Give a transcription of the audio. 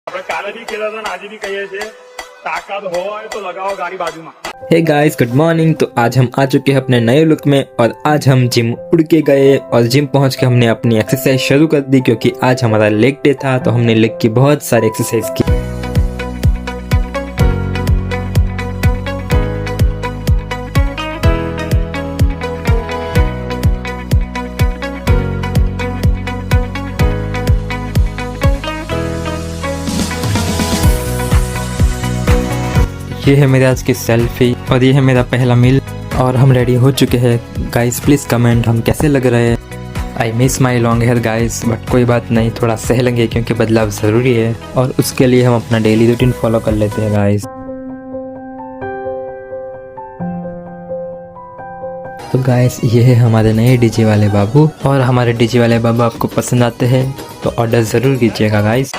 આપણે કાલે બી કહેતા હતા ને આજે भी कहिए छे ताकत હોય तो लगाओ गाड़ी बाजू में। Hey guys good morning. तो आज हम आ चुके हैं अपने नए लुक में और आज हम जिम उड़ के गए और जिम पहुंच के हमने अपनी एक्सरसाइज शुरू कर दी क्योंकि आज हमारा लेग डे था। तो हमने लेग की बहुत सारी एक्सरसाइज की। ये है मेरे आज की सेल्फी और ये है मेरा पहला मील और हम रेडी हो चुके हैं। गाइस प्लीज़ कमेंट हम कैसे लग रहे हैं। I miss my long hair guys, but कोई बात नहीं, थोड़ा सह लेंगे क्योंकि बदलाव ज़रूरी है और उसके लिए हम अपना डेली रूटीन फॉलो कर लेते हैं गाइस। तो गाइस ये है हमारे नए डीजे वाले बाबू और हमारे डीजे वाले बाबू आपको पसंद आते हैं तो ऑर्डर ज़रूर कीजिएगा गाइस।